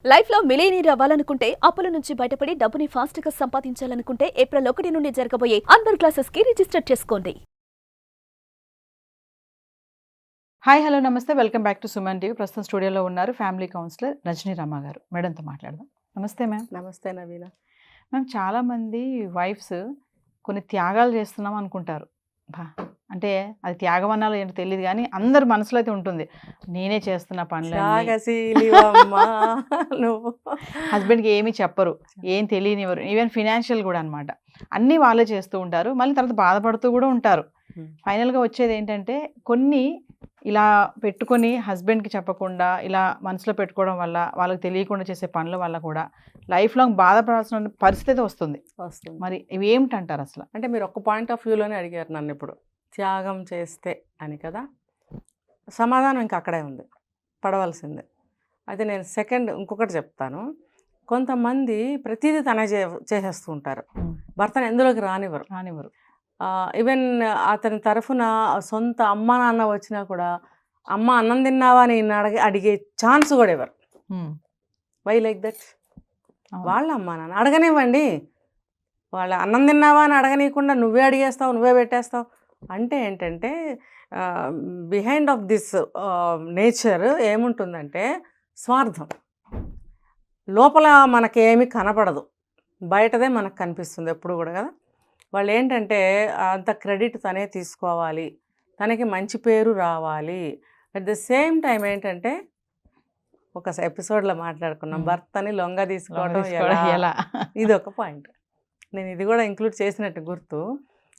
Life లో millionaire అవ్వాలనుకుంటే అప్పుల నుంచి బయటపడి డబ్బుని ఫాస్ట్ గా సంపాదించాలనుకుంటే ఏప్రిల్ 1 నుండి జరగబోయే అన్వర్ క్లాసెస్ కి రిజిస్టర్ చేసుకోండి. హాయ్ హలో నమస్తే welcome back to Suman TV. ప్రస్తుతం స్టూడియోలో ఉన్నారు ఫ్యామిలీ కౌన్సిలర్ రజనీ రామ గారు. మేడంతో మాట్లాడదాం. నమస్తే మ్యామ్. నమస్తే నవీన. మ్యామ్, చాలామంది వైఫ్స్ కొన్ని త్యాగాలు చేస్తున్నాం అనుకుంటారు. అంటే అది త్యాగం అన్నాలో ఏంటో తెలియదు, కానీ అందరు మనసులో అయితే ఉంటుంది, నేనే చేస్తున్న పనులు. హస్బెండ్కి ఏమీ చెప్పరు, ఏం తెలియనివ్వరు, ఈవెన్ ఫినాన్షియల్ కూడా అనమాట. అన్నీ వాళ్ళే చేస్తూ ఉంటారు, మళ్ళీ తర్వాత బాధపడుతూ కూడా ఉంటారు. ఫైనల్గా వచ్చేది ఏంటంటే కొన్ని ఇలా పెట్టుకొని హస్బెండ్కి చెప్పకుండా ఇలా మనసులో పెట్టుకోవడం వల్ల, వాళ్ళకి తెలియకుండా చేసే పనుల వల్ల కూడా లైఫ్ లాంగ్ బాధపడాల్సిన పరిస్థితి వస్తుంది. మరి ఇవి ఏమిటంటారు అసలు? అంటే మీరు ఒక పాయింట్ ఆఫ్ వ్యూలోనే అడిగారు నన్ను ఇప్పుడు, త్యాగం చేస్తే అని కదా. సమాధానం ఇంకా అక్కడే ఉంది, పడవలసిందే. అయితే నేను ఇంకొకటి చెప్తాను. కొంతమంది ప్రతిదీ తనే చేసేస్తూ ఉంటారు, భర్తను ఎందులోకి రానివ్వరు. ఈవెన్ అతని తరఫున సొంత అమ్మ నాన్న వచ్చినా కూడా అమ్మ అన్నం తిన్నావా అని అడిగే ఛాన్స్ కూడా ఇవ్వరు. Why like that? వాళ్ళ అమ్మ నాన్న అడగనివ్వండి, వాళ్ళ అన్నం తిన్నావా అని అడగనీయకుండా నువ్వే అడిగేస్తావు, నువ్వే పెట్టేస్తావు అంటే ఏంటంటే బిహైండ్ ఆఫ్ దిస్ నేచర్ ఏముంటుందంటే స్వార్థం. లోపల మనకేమీ కనపడదు, బయటదే మనకు కనిపిస్తుంది ఎప్పుడు కూడా కదా. వాళ్ళు ఏంటంటే అంత క్రెడిట్ తనే తీసుకోవాలి, తనకి మంచి పేరు రావాలి. అట్ ద సేమ్ టైం ఏంటంటే ఒక ఎపిసోడ్లో మాట్లాడుకున్నాం, భర్తని లొంగ తీసుకోవడం ఎలా, ఇది ఒక పాయింట్. నేను ఇది కూడా ఇంక్లూడ్ చేసినట్టు గుర్తు.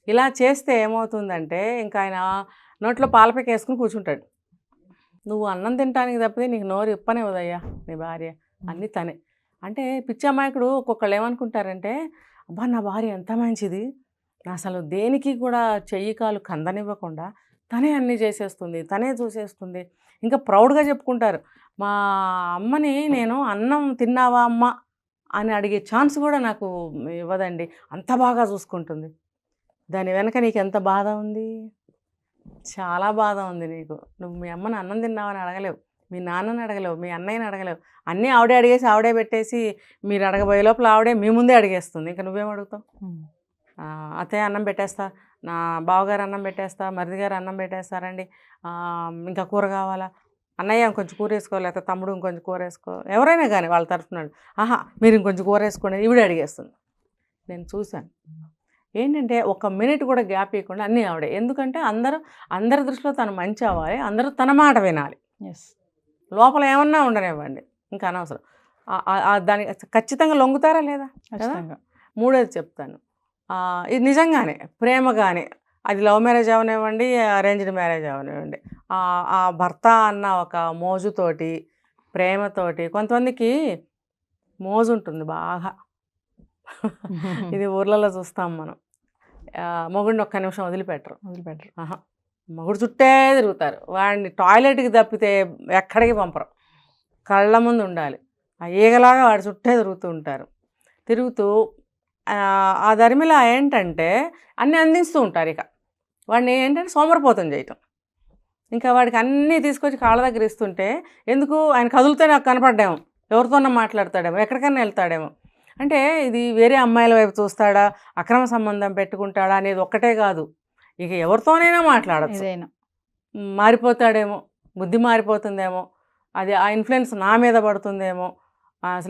ఇలా చేస్తే ఏమవుతుందంటే ఇంకా ఆయన నోట్లో పాలపేక వేసుకుని కూర్చుంటాడు. నువ్వు అన్నం తినడానికి తప్పితే నీకు నోరు ఇప్పనే ఉదయ్యా నీ భార్య, అన్నీ తనే. అంటే పిచ్చమ్మాయకుడు ఒక్కొక్కళ్ళు ఏమనుకుంటారంటే, అబ్బా నా భార్య ఎంత మంచిది, అసలు దేనికి కూడా చెయ్యి కాలు కందనివ్వకుండా తనే అన్నీ చేసేస్తుంది, తనే చూసేస్తుంది. ఇంకా ప్రౌడ్గా చెప్పుకుంటారు, మా అమ్మని నేను అన్నం తిన్నావా అమ్మ అని అడిగే ఛాన్స్ కూడా నాకు ఇవ్వదండి, అంత బాగా చూసుకుంటుంది. దాని వెనక నీకు ఎంత బాధ ఉంది? చాలా బాధ ఉంది నీకు. నువ్వు మీ అమ్మని అన్నం తిన్నావని అడగలేవు, మీ నాన్నని అడగలేవు, మీ అన్నయ్యని అడగలేవు. అన్నీ ఆవిడే అడిగేసి ఆవిడే పెట్టేసి మీరు అడగబోయే లోపల ఆవిడే మీ ముందే అడిగేస్తుంది. ఇంకా నువ్వేం అడుగుతావు? అత్తయ్య అన్నం పెట్టేస్తా, నా బావగారు అన్నం పెట్టేస్తా, మరిది గారు అన్నం పెట్టేస్తారండి, ఇంకా కూర కావాలా, అన్నయ్య ఇంకొంచెం కూర వేసుకో, లేకపోతే తమ్ముడు ఇంకొంచెం కూర వేసుకో, ఎవరైనా కానీ వాళ్ళ తరఫున మీరు ఇంకొంచెం కూర వేసుకోండి ఈవిడే అడిగేస్తుంది. నేను చూశాను. ఏంటంటే ఒక మినిట్ కూడా గ్యాప్ ఇవ్వకుండా అన్నీ ఆవిడే. ఎందుకంటే అందరి దృష్టిలో తను మంచి అవ్వాలి, అందరూ తన మాట వినాలి. లోపల ఏమన్నా ఉండనివ్వండి, ఇంకా అనవసరం. దానికి ఖచ్చితంగా లొంగుతారా లేదా? మూడోది చెప్తాను, ఇది నిజంగానే ప్రేమగానే, అది లవ్ మ్యారేజ్ అవనివ్వండి, అరేంజ్డ్ మ్యారేజ్ అవనివ్వండి, ఆ భర్త అన్న ఒక మోజుతోటి, ప్రేమతోటి, కొంతమందికి మోజు ఉంటుంది బాగా. ఇది ఊర్లలో చూస్తాం మనం, మొగుడిని ఒక్క నిమిషం వదిలిపెట్టరు. మొగుడు చుట్టే తిరుగుతారు, వాడిని టాయిలెట్కి తప్పితే ఎక్కడికి పంపరు, కళ్ళ ముందు ఉండాలి. ఆ ఈగలాగా వాడి చుట్టే తిరుగుతూ ఆ ధర్మిలా ఏంటంటే అన్నీ అందిస్తూ ఉంటారు. ఇక వాడిని ఏంటంటే సోమరిపోతం చేయటం. ఇంకా వాడికి అన్నీ తీసుకొచ్చి కాళ్ళ దగ్గర ఇస్తుంటే ఎందుకు, ఆయన కదులుతే నాకు కనపడ్డాము, ఎవరితోనన్నా మాట్లాడతాడేమో, ఎక్కడికైనా వెళ్తాడేమో. అంటే ఇది వేరే అమ్మాయిల వైపు చూస్తాడా, అక్రమ సంబంధం పెట్టుకుంటాడా అనేది ఒక్కటే కాదు, ఇక ఎవరితోనైనా మాట్లాడచ్చు. మారిపోతాడేమో, బుద్ధి మారిపోతుందేమో, అది ఆ ఇన్ఫ్లుయెన్స్ నా మీద పడుతుందేమో,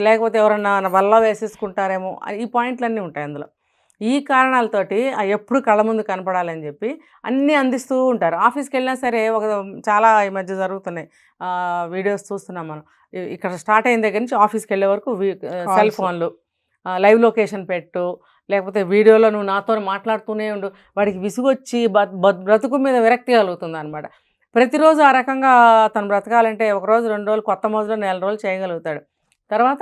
లేకపోతే ఎవరన్నా వల్ల వేసేసుకుంటారేమో, ఈ పాయింట్లన్నీ ఉంటాయి అందులో. ఈ కారణాలతోటి ఎప్పుడు కళ్ళ ముందు కనపడాలని చెప్పి అన్నీ అందిస్తూ ఉంటారు. ఆఫీస్కి వెళ్ళినా సరే చాలా ఈ మధ్య జరుగుతున్నాయి వీడియోస్ చూస్తున్నాం మనం. ఇక్కడ స్టార్ట్ అయిన దగ్గర నుంచి ఆఫీస్కి వెళ్ళే వరకు సెల్ ఫోన్లు, లైవ్ లొకేషన్ పెట్టు, లేకపోతే వీడియోలో నువ్వు నాతో మాట్లాడుతూనే ఉండు. వాడికి విసుగొచ్చి బ్రతుకు మీద విరక్తి కలుగుతుంది అనమాట. ప్రతిరోజు ఆ రకంగా తను బ్రతకాలంటే ఒకరోజు 2 రోజులు, కొత్త మోజులో 4 రోజులు చేయగలుగుతాడు. తర్వాత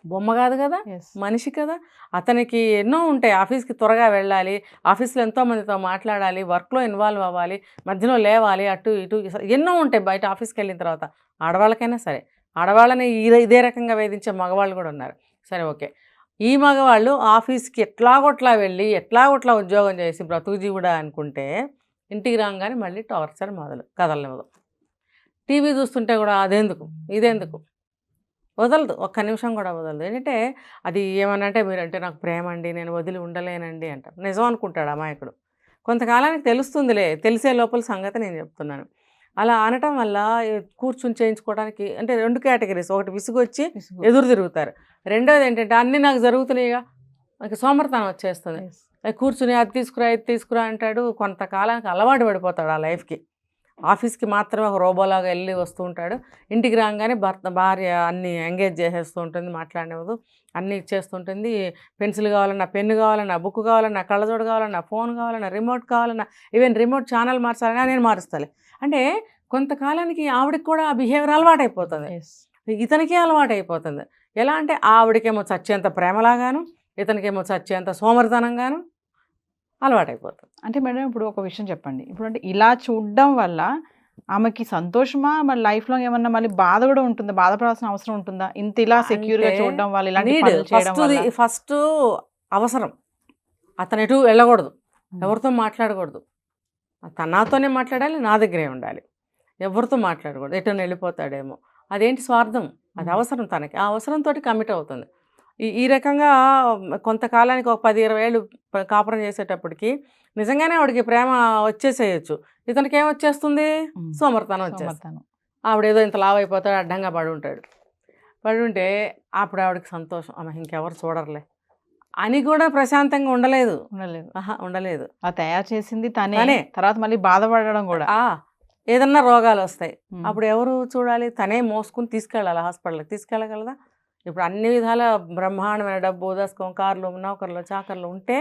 బొమ్మ కాదు కదా, మనిషి కదా. అతనికి ఎన్నో ఉంటాయి, ఆఫీస్కి త్వరగా వెళ్ళాలి, ఆఫీస్లో ఎంతోమందితో మాట్లాడాలి, వర్క్లో ఇన్వాల్వ్ అవ్వాలి, మధ్యలో లేవాలి, అటు ఇటు ఎన్నో ఉంటాయి బయట ఆఫీస్కి వెళ్ళిన తర్వాత. ఆడవాళ్ళకైనా సరే, ఆడవాళ్ళని ఇదే రకంగా వేధించే మగవాళ్ళు కూడా ఉన్నారు. సరే ఓకే, ఈ మగవాళ్ళు ఆఫీస్కి ఎట్లాగొట్లా వెళ్ళి ఎట్లాగొట్లా ఉద్యోగం చేసి బ్రతుకు జీవుడా అనుకుంటే ఇంటికి రాగానే మళ్ళీ టార్చర్ మొదలు, కదలనివ్వదు. టీవీ చూస్తుంటే కూడా అదెందుకు, ఇదెందుకు, వదలదు, ఒక్క నిమిషం కూడా వదలదు. ఏంటంటే అది ఏమనంటే మీరంటే నాకు ప్రేమ అండి, నేను వదిలి ఉండలేనండి అంటారు. నిజం అనుకుంటాడు అమాయకుడు. కొంతకాలానికి తెలుస్తుందిలే, తెలిసే లోపల సంగతి నేను చెప్తున్నాను. అలా అనటం వల్ల కూర్చుని చేయించుకోవడానికి అంటే 2 కేటగిరీస్, ఒకటి విసుగొచ్చి ఎదురు తిరుగుతారు, రెండోది ఏంటంటే అన్నీ నాకు జరుగుతున్నాయిగా, నాకు సోమర్తనం వచ్చేస్తుంది. కూర్చుని అది తీసుకురా ఇది తీసుకురా అంటాడు. కొంతకాలానికి అలవాటు పడిపోతాడు ఆ లైఫ్కి. ఆఫీస్కి మాత్రమే ఒక రోబోలాగా వెళ్ళి వస్తూ ఉంటాడు. ఇంటికి రాగానే భార్య అన్నీ ఎంగేజ్ చేసేస్తూ ఉంటుంది, మాట్లాడనివ్వదు, అన్నీ ఇచ్చేస్తుంటుంది. పెన్సిల్ కావాలన్నా, పెన్ను కావాలన్నా, బుక్ కావాలన్నా, కళ్ళజోడు కావాలన్నా, ఫోన్ కావాలన్నా, రిమోట్ కావాలన్నా, ఈవెన్ రిమోట్ ఛానల్ మార్చాలన్నా నేను మారుస్తాను. అంటే కొంతకాలానికి ఆవిడకి కూడా ఆ బిహేవియర్ అలవాటు అయిపోతుంది, ఇతనికి అలవాటు అయిపోతుంది. ఎలా అంటే ఆవిడకేమో చచ్చేంత ప్రేమలాగాను, ఇతనికేమో చచ్చేంత సోమరితనంగాను అలవాటైపోతుంది. అంటే మేడం ఇప్పుడు ఒక విషయం చెప్పండి, ఇప్పుడు అంటే ఇలా చూడడం వల్ల ఆమెకి సంతోషమా, మరి లైఫ్ లో ఏమన్నా మళ్ళీ బాధ కూడా ఉంటుందా, బాధపడాల్సిన అవసరం ఉంటుందా? ఇంత ఇలా సెక్యూర్ గా చూడడం వల్ల, ఇలాంటి పనులు చేయడం వల్ల? ఫస్ట్ అవసరం, అతను ఎటు వెళ్ళకూడదు, ఎవరితో మాట్లాడకూడదు, నాతోనే మాట్లాడాలి, నా దగ్గరే ఉండాలి, ఎవరితో మాట్లాడకూడదు, ఎటు వెళ్ళిపోతాడేమో, అదేంటి స్వార్థం, అది అవసరం తనకి, ఆ అవసరంతో కమిట్ అవుతుంది. ఈ రకంగా కొంతకాలానికి ఒక 10-20 ఏళ్ళు కాపురం చేసేటప్పటికి నిజంగానే ఆవిడకి ప్రేమ వచ్చేసేయచ్చు, ఇతనికి ఏమొచ్చేస్తుంది, సోమర్తనం వచ్చేస్తాను. ఆవిడేదో ఇంత లావు అయిపోతాడు, అడ్డంగా పడి ఉంటే అప్పుడు ఆవిడకి సంతోషం, ఆమె ఇంకెవరు చూడరులే అని కూడా ప్రశాంతంగా ఉండలేదు. ఉండలేదు. ఆ తయారు చేసింది తనే, తర్వాత మళ్ళీ బాధపడడం కూడా. ఏదన్నా రోగాలు వస్తాయి, అప్పుడు ఎవరు చూడాలి, తనే మోసుకుని తీసుకెళ్ళాలి, హాస్పిటల్కి తీసుకెళ్ళగలదా? ఇప్పుడు అన్ని విధాల బ్రహ్మాండమైన డబ్బు, దశకం, కార్లు, నౌకర్లు, చాకర్లు ఉంటే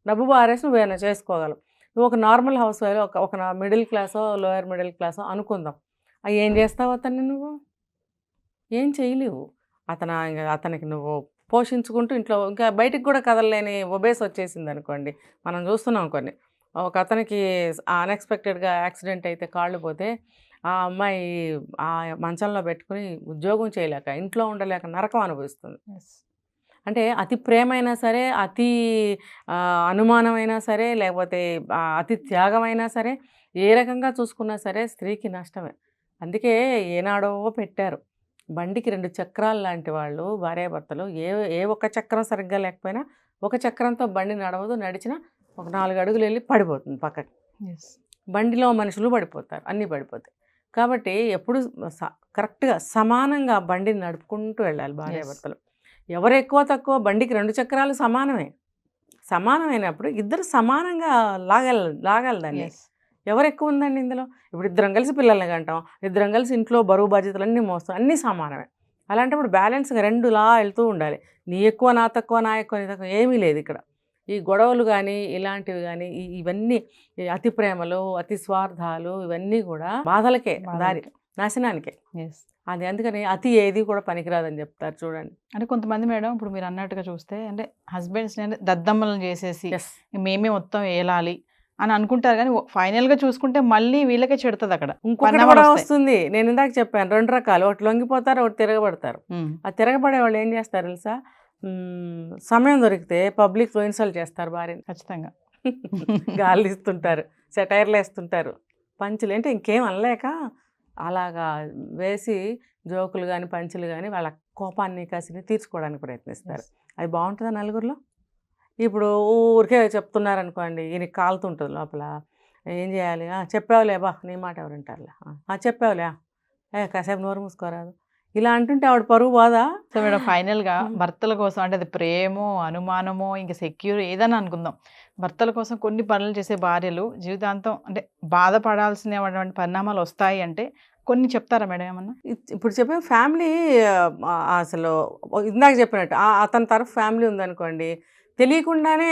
డబ్బు బారేసి నువ్వేమైనా చేసుకోగలవు. నువ్వు ఒక నార్మల్ హౌస్ వైఫ్, ఒక మిడిల్ క్లాసో లోయర్ మిడిల్ క్లాసో అనుకుందాం, అవి ఏం చేస్తావు అతన్ని? నువ్వు ఏం చేయలేవు. అతనికి నువ్వు పోషించుకుంటూ ఇంట్లో ఇంకా బయటికి కూడా కదలలేని ఒబేస్ వచ్చేసింది అనుకోండి. మనం చూస్తున్నాం కొన్ని, ఒక అతనికి అన్ఎక్స్పెక్టెడ్గా యాక్సిడెంట్ అయితే కాళ్ళు పోతే ఆ అమ్మాయి ఆ మంచంలో పెట్టుకుని ఉద్యోగం చేయలేక, ఇంట్లో ఉండలేక నరకం అనుభవిస్తుంది. అంటే అతి ప్రేమ అయినా సరే, అతి అనుమానమైనా సరే, లేకపోతే అతి త్యాగమైనా సరే, ఏ రకంగా చూసుకున్నా సరే స్త్రీకి నష్టమే. అందుకే ఏనాడో పెట్టారు, బండికి 2 చక్రాలు లాంటి వాళ్ళు భార్యాభర్తలు, ఏ ఒక్క చక్రం సరిగ్గా లేకపోయినా ఒక చక్రంతో బండి నడవదు, నడిచినా ఒక 4 అడుగులు వెళ్ళి పడిపోతుంది పక్కకి. బండిలో మనుషులు పడిపోతారు, అన్నీ పడిపోతాయి. కాబట్టి ఎప్పుడు కరెక్ట్గా సమానంగా బండిని నడుపుకుంటూ వెళ్ళాలి భార్యాభర్తలు. ఎవరు ఎక్కువ తక్కువ, బండికి 2 చక్రాలు సమానమైనప్పుడు ఇద్దరు సమానంగా లాగాలి దాన్ని. ఎవరు ఎక్కువ ఉందండి ఇందులో? ఇప్పుడు ఇద్దరం కలిసి పిల్లల్ని కంటాం, ఇద్దరం కలిసి ఇంట్లో బరువు బాధ్యతలన్నీ మోస్తాం, అన్నీ సమానమే. అలాంటప్పుడు బ్యాలెన్స్గా 2లా వెళ్తూ ఉండాలి. నీ ఎక్కువ నా తక్కువ, నా ఎక్కువ నీ తక్కువ ఏమీ లేదు ఇక్కడ. ఈ గొడవలు కానీ ఇలాంటివి కానీ ఇవన్నీ అతి ప్రేమలు, అతి స్వార్థాలు, ఇవన్నీ కూడా బాధలకే దారి, నాశనానికే. అది అందుకని అతి ఏది కూడా పనికిరాదని చెప్తారు చూడండి. అంటే కొంతమంది మేడం ఇప్పుడు మీరు అన్నట్టుగా చూస్తే అంటే హస్బెండ్స్ని అంటే దద్దమ్మలను చేసేసి మేమే మొత్తం ఏలాలి అని అనుకుంటారు, కానీ ఫైనల్గా చూసుకుంటే మళ్ళీ వీళ్ళకే చెడుతుంది అక్కడ. ఇంకొకటి కూడా వస్తుంది, నేను ఇందాక చెప్పాను 2 రకాలు, ఒకటి లొంగిపోతారు, ఒకటి తిరగబడతారు. ఆ తిరగబడే వాళ్ళు ఏం చేస్తారు తెలుసా, సమయం దొరికితే పబ్లిక్లో ఇన్సల్ట్ చేస్తారు భార్యని, ఖచ్చితంగా గాలి ఇస్తుంటారు, సెటైర్లు వేస్తుంటారు, పంచులు అంటే ఇంకేం అనలేక అలాగా వేసి జోకులు కానీ పంచులు కానీ వాళ్ళ కోపాన్ని కసిని తీర్చుకోవడానికి ప్రయత్నిస్తారు. అది బాగుంటుందా నలుగురిలో? ఇప్పుడు ఊరికే చెప్తున్నారనుకోండి, ఈయనకి కాలుతుంటుంది లోపల, ఏం చేయాలి, చెప్పావులే బా నీ మాట ఎవరు వింటారులే, చెప్పావులే కాసేపు నోరు మూసుకోరాదు, ఇలా అంటుంటే ఆవిడ పరువు బాధ. సో మేడం ఫైనల్గా భర్తల కోసం అంటే అది ప్రేమో అనుమానమో ఇంకా సెక్యూర్ ఏదని అనుకుందాం, భర్తల కోసం కొన్ని పనులు చేసే భార్యలు జీవితాంతం అంటే బాధపడాల్సినటువంటి పరిణామాలు వస్తాయి అంటే కొన్ని చెప్తారా మేడం ఏమన్నా? ఇప్పుడు చెప్పే ఫ్యామిలీ అసలు ఇందాక చెప్పినట్టు అతని తరఫు ఫ్యామిలీ ఉందనుకోండి, తెలియకుండానే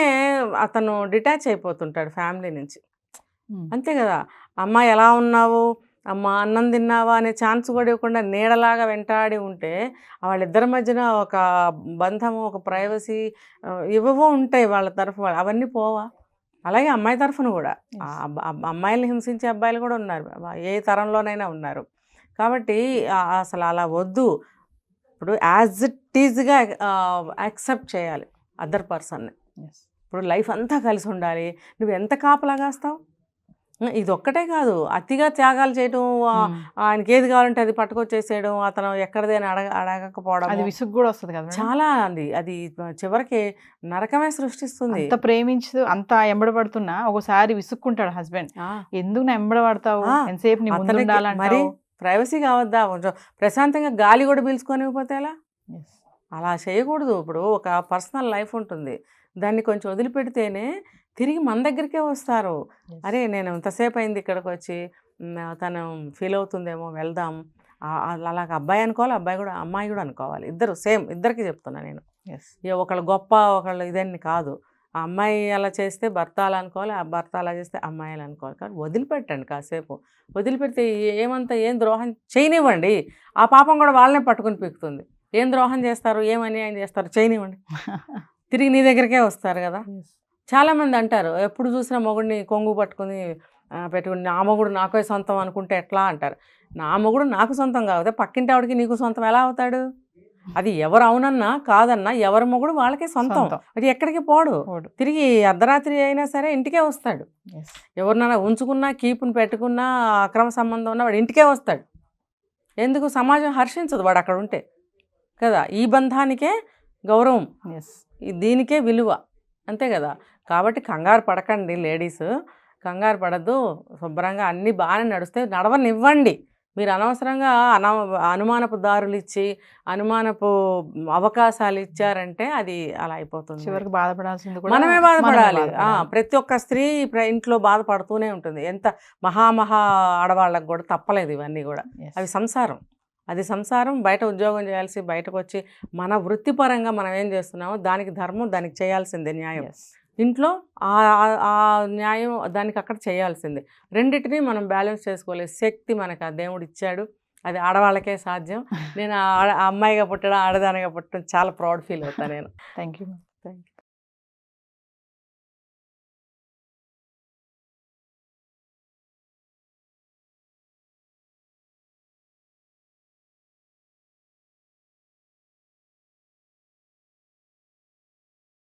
అతను డిటాచ్ అయిపోతుంటాడు ఫ్యామిలీ నుంచి. అంతే కదా, అమ్మ ఎలా ఉన్నావు, అమ్మ అన్నం తిన్నావా అనే ఛాన్స్ కూడా ఇవ్వకుండా నీడలాగా వెంటాడి ఉంటే వాళ్ళిద్దరి మధ్యన ఒక బంధము, ఒక ప్రైవసీ ఇవో ఉంటాయి వాళ్ళ తరఫు, అవన్నీ పోవా. అలాగే అమ్మాయి తరఫున కూడా అమ్మాయిల్ని హింసించే అబ్బాయిలు కూడా ఉన్నారు, ఏ తరంలోనైనా ఉన్నారు. కాబట్టి అసలు అలా వద్దు. ఇప్పుడు యాజ్ ఇట్ ఈజ్గా యాక్సెప్ట్ చేయాలి అదర్ పర్సన్ని. ఇప్పుడు లైఫ్ అంతా కలిసి ఉండాలి, నువ్వు ఎంత కాపలా కాస్తావు? ఇది ఒక్కటే కాదు, అతిగా త్యాగాలు చేయడం, ఆయనకి ఏది కావాలంటే అది పట్టుకొచ్చేసేయడం, అతను ఎక్కడిదైనా అడగకపోవడం, అది విసుగు కూడా వస్తుంది కదా మేడం. చాలా అండి. అది చివరికి నరకమే సృష్టిస్తుంది. అంత ప్రేమించు అంత ఎంబడబడుతున్నా ఒకసారి విసుక్కుంటాడు హస్బెండ్, ఎందుకు నా ఎంబడబడతావు, ఎంతసేపు నీ ముందు మరి ఉండాలంటావు. ప్రైవసీ కావద్దా? కొంచెం ప్రశాంతంగా గాలి కూడా పీల్చుకోనిపోతే ఎలా? Yes. అలా చేయకూడదు. ఇప్పుడు ఒక పర్సనల్ లైఫ్ ఉంటుంది, దాన్ని కొంచెం వదిలిపెడితేనే తిరిగి మన దగ్గరికే వస్తారు. Yes. అరే నేను ఇంతసేపు అయింది ఇక్కడికి వచ్చి, తను ఫీల్ అవుతుందేమో, వెళ్దాం. అలాగ అబ్బాయి అనుకోవాలి, అమ్మాయి కూడా అనుకోవాలి. ఇద్దరు సేమ్, ఇద్దరికి చెప్తున్నా నేను. Yes. ఒకళ్ళు గొప్ప ఒకళ్ళు ఇదని కాదు. ఆ అమ్మాయి అలా చేస్తే భర్త అలా అనుకోవాలి, ఆ భర్త అలా చేస్తే అమ్మాయి అలా అనుకోవాలి. కానీ వదిలిపెట్టండి కాసేపు. వదిలిపెడితే ఏం ద్రోహం చేయనివ్వండి. ఆ పాపం కూడా వాళ్ళనే పట్టుకుని పీకుతుంది. ఏం ద్రోహం చేస్తారు, ఏం అన్యాయం చేస్తారు, చేయనివ్వండి. తిరిగి నీ దగ్గరికే వస్తారు కదా. చాలామంది అంటారు, ఎప్పుడు చూసినా మొగుడిని కొంగు పట్టుకుని పెట్టుకుని నా మొగుడు నాకే సొంతం అనుకుంటే ఎట్లా అంటారు. నా మొగుడు నాకు సొంతం కాకపోతే పక్కింటి ఆవిడకి నీకు సొంతం ఎలా అవుతాడు? అది ఎవరు అవునన్నా కాదన్నా ఎవరి మొగుడు వాళ్ళకే సొంతం. అది ఎక్కడికి పోడు. తిరిగి అర్ధరాత్రి అయినా సరే ఇంటికే వస్తాడు. ఎవరినైనా ఉంచుకున్నా, కీపుని పెట్టుకున్నా, అక్రమ సంబంధం ఉన్నా వాడు ఇంటికే వస్తాడు. ఎందుకు? సమాజం హర్షించదు వాడు అక్కడ ఉంటే కదా. ఈ బంధానికే గౌరవం, దీనికే విలువ, అంతే కదా. కాబట్టి కంగారు పడకండి లేడీస్, కంగారు పడద్దు. శుభ్రంగా అన్నీ బాగానే నడుస్తే నడవనివ్వండి. మీరు అనవసరంగా అనుమానపు దారులు ఇచ్చి అనుమానపు అవకాశాలు ఇచ్చారంటే అది అలా అయిపోతుంది. చివరికి బాధపడాల్సింది మనమే బాధపడాలి. ప్రతి ఒక్క స్త్రీ ఇంట్లో బాధపడుతూనే ఉంటుంది. ఎంత మహా ఆడవాళ్ళకు కూడా తప్పలేదు ఇవన్నీ కూడా. అవి సంసారం, అది సంసారం. బయట ఉద్యోగం చేయాల్సి బయటకు వచ్చి మన వృత్తిపరంగా మనం ఏం చేస్తున్నామో దానికి ధర్మం, దానికి చేయాల్సిందే న్యాయం. ఇంట్లో ఆ న్యాయం దానికి అక్కడ చేయాల్సిందే. రెండింటినీ మనం బ్యాలెన్స్ చేసుకోలేదు. శక్తి మనకు ఆ దేవుడు ఇచ్చాడు, అది ఆడవాళ్ళకే సాధ్యం. నేను అమ్మాయిగా పుట్టడం, ఆడదానిగా పుట్టడం చాలా ప్రౌడ్ ఫీల్ అవుతాను నేను. Thank you.